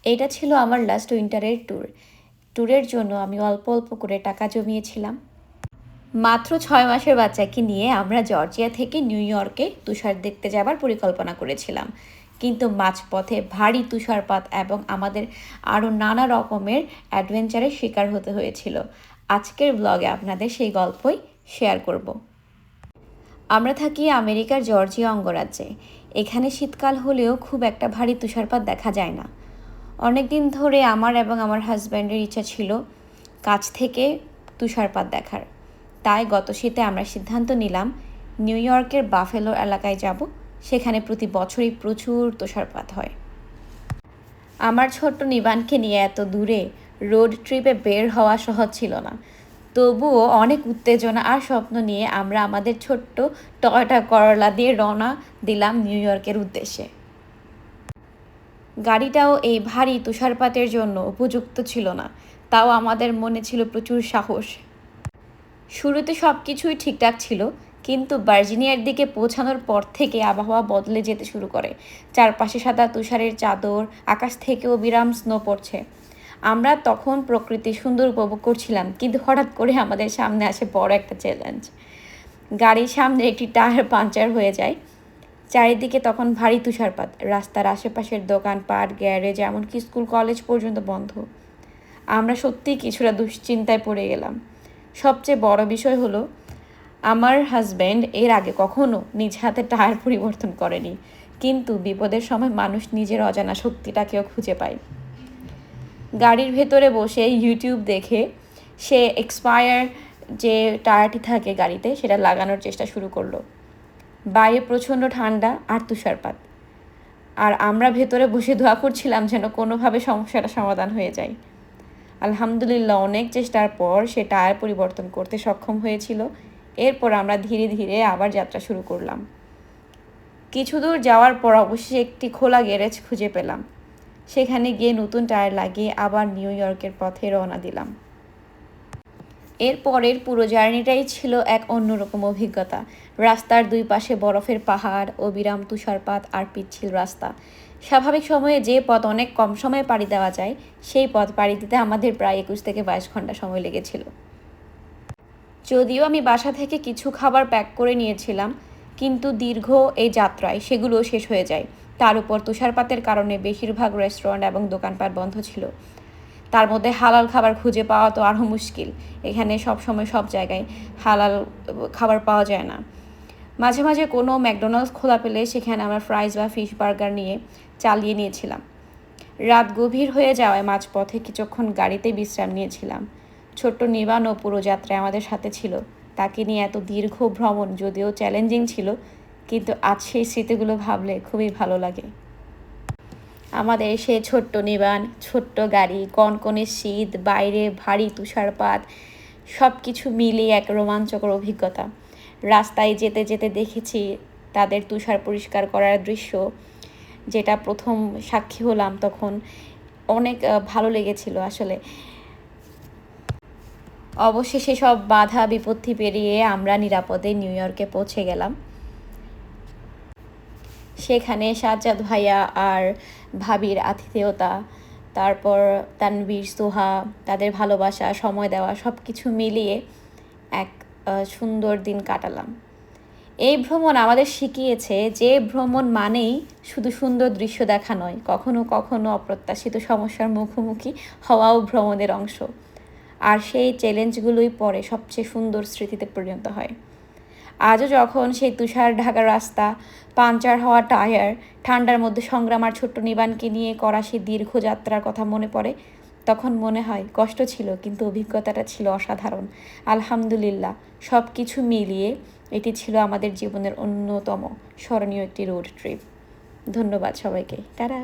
এটা ছিল আমার লাস্ট উইন্টারের ট্যুরের জন্য আমি অল্প অল্প করে টাকা জমিয়েছিলাম। মাত্র 6 মাসের বাচ্চাকে নিয়ে আমরা জর্জিয়া থেকে নিউ ইয়র্কে তুষার দেখতে যাবার পরিকল্পনা করেছিলাম, কিন্তু মাঝপথে ভারী তুষারপাত এবং আমাদের আরও নানা রকমের অ্যাডভেঞ্চারের শিকার হতে হয়েছিল। আজকের ব্লগে আপনাদের সেই গল্পই শেয়ার করব। আমরা থাকি আমেরিকার জর্জিয়া অঙ্গরাজ্যে। এখানে শীতকাল হলেও খুব একটা ভারী তুষারপাত দেখা যায় না। অনেক দিন ধরে আমার এবং আমার হাজব্যান্ডের ইচ্ছা ছিল কাছ থেকে তুষারপাত দেখার। তাই গত শীতে আমরা সিদ্ধান্ত নিলাম নিউ ইয়র্কের বাফেলো এলাকায় যাব। সেখানে প্রতি বছরই প্রচুর তুষারপাত হয়। আমার ছোট্ট নিবানকে নিয়ে এত দূরে রোড ট্রিপে বের হওয়া সহজ ছিল না। তবুও অনেক উত্তেজনা আর স্বপ্ন নিয়ে আমরা আমাদের ছোট্ট টয়োটা করলা দিয়ে রওনা দিলাম নিউ ইয়র্কের উদ্দেশ্যে। গাড়িটাও এই ভারী তুষারপাতের জন্য উপযুক্ত ছিল না, তাও আমাদের মনে ছিল প্রচুর সাহস। শুরুতে সব কিছুই ঠিকঠাক ছিল, কিন্তু ভার্জিনিয়ার দিকে পৌঁছানোর পর থেকে আবহাওয়া বদলে যেতে শুরু করে। চারপাশে সাদা তুষারের চাদর, আকাশ থেকেও বিরাম স্নো পড়ছে। আমরা তখন প্রকৃতি সুন্দর উপভোগ করছিলাম, কিন্তু হঠাৎ করে আমাদের সামনে আসে বড় একটা চ্যালেঞ্জ। গাড়ির সামনে একটি টায়ার পাঞ্চার হয়ে যায়। চারিদিকে তখন ভারী তুষারপাত, রাস্তার আশেপাশের দোকানপাট, গ্যারেজ, এমনকি স্কুল কলেজ পর্যন্ত বন্ধ। আমরা সত্যিই কিছুটা দুশ্চিন্তায় পড়ে গেলাম। সবচেয়ে বড় বিষয় হলো আমার হাজব্যান্ড এর আগে কখনো নিজ হাতে টায়ার পরিবর্তন করেনি, কিন্তু বিপদের সময় মানুষ নিজের অজানা শক্তিটাকেও খুঁজে পায়। গাড়ির ভেতরে বসে ইউটিউব দেখে সে এক্সপায়ার যে টায়ারটি থাকে গাড়িতে সেটা লাগানোর চেষ্টা শুরু করলো। বাইরে প্রচণ্ড ঠান্ডা আর তুষারপাত, আর আমরা ভেতরে বসে দোয়া করছিলাম যেন কোনোভাবে সমস্যাটা সমাধান হয়ে যায়। আলহামদুলিল্লাহ, অনেক চেষ্টার পর সে টায়ার পরিবর্তন করতে সক্ষম হয়েছিল। এরপর আমরা ধীরে ধীরে আবার যাত্রা শুরু করলাম। কিছু দূর যাওয়ার পর অবশ্যই একটি খোলা গ্যারেজ খুঁজে পেলাম। সেখানে গিয়ে নতুন টায়ার লাগিয়ে আবার নিউ ইয়র্কের পথে রওনা দিলাম। এরপরের পুরো জার্নিটাই ছিল এক অন্যরকম অভিজ্ঞতা। রাস্তার দুই পাশে বরফের পাহাড়, অবিরাম তুষারপাত আর পিচ্ছিল রাস্তা। স্বাভাবিক সময়ে যে পথ অনেক কম সময়ে পাড়ি দেওয়া যায়, সেই পথ পাড়ি দিতে আমাদের প্রায় 21 থেকে 22 ঘন্টা সময় লেগেছিল। যদিও আমি বাসা থেকে কিছু খাবার প্যাক করে নিয়েছিলাম, কিন্তু দীর্ঘ এই যাত্রায় সেগুলোও শেষ হয়ে যায়। তার উপর তুষারপাতের কারণে বেশিরভাগ রেস্টুরেন্ট এবং দোকানপাট বন্ধ ছিল। তার মধ্যে হালাল খাবার খুঁজে পাওয়া তো আরও মুশকিল। এখানে সবসময় সব জায়গায় হালাল খাবার পাওয়া যায় না। মাঝে মাঝে কোনো ম্যাকডোনাল্ডস খোলা পেলে সেখানে আমরা ফ্রাইজ বা ফিশ বার্গার নিয়ে চালিয়ে নিয়েছিলাম। রাত গভীর হয়ে যাওয়ায় মাঝপথে কিছুক্ষণ গাড়িতে বিশ্রাম নিয়েছিলাম। ছোট্ট নিবানও পুরো যাত্রায় আমাদের সাথে ছিল। তাকে নিয়ে এত দীর্ঘ ভ্রমণ যদিও চ্যালেঞ্জিং ছিল, কিন্তু আজ সেই স্মৃতিগুলো ভাবলে খুবই ভালো লাগে। আমাদের সে ছোট্ট নিবান, ছোট্ট গাড়ি, কনকনে শীত, বাইরে ভারী তুষারপাত, সব কিছু মিলিয়ে এক রোমাঞ্চকর অভিজ্ঞতা। রাস্তায় যেতে যেতে দেখেছি তাদের তুষার পরিষ্কার করার দৃশ্য, যেটা প্রথম সাক্ষী হলাম তখন অনেক ভালো লেগেছিল আসলে। অবশেষে সব বাধা বিপত্তি পেরিয়ে আমরা নিরাপদে নিউ ইয়র্কে পৌঁছে গেলাম। সেখানে সাজ্জাদ ভাইয়া আর ভাবির আতিথেয়তা, তারপর তানভীর, সোহা, তাদের ভালোবাসা, সময় দেওয়া, সব কিছু মিলিয়ে এক সুন্দর দিন কাটালাম। এই ভ্রমণ আমাদের শিখিয়েছে যে ভ্রমণ মানেই শুধু সুন্দর দৃশ্য দেখা নয়, কখনো কখনো অপ্রত্যাশিত সমস্যার মুখোমুখি হওয়াও ভ্রমণের অংশ। আর সেই চ্যালেঞ্জগুলোই পরে সবচেয়ে সুন্দর স্মৃতিতে পরিণত হয়। আজও যখন সেই তুষার ঢাকা রাস্তা, পাংচার হওয়া টায়ার, ঠান্ডার মধ্যে সংগ্রাম আর ছোট্ট নিবানকে নিয়ে করা সেই দীর্ঘ যাত্রার কথা মনে পড়ে, তখন মনে হয় কষ্ট ছিল, কিন্তু অভিজ্ঞতাটা ছিল অসাধারণ। আলহামদুলিল্লাহ, সব কিছু মিলিয়ে এটি ছিল আমাদের জীবনের অন্যতম স্মরণীয় একটি রোড ট্রিপ। ধন্যবাদ সবাইকে। টাটা।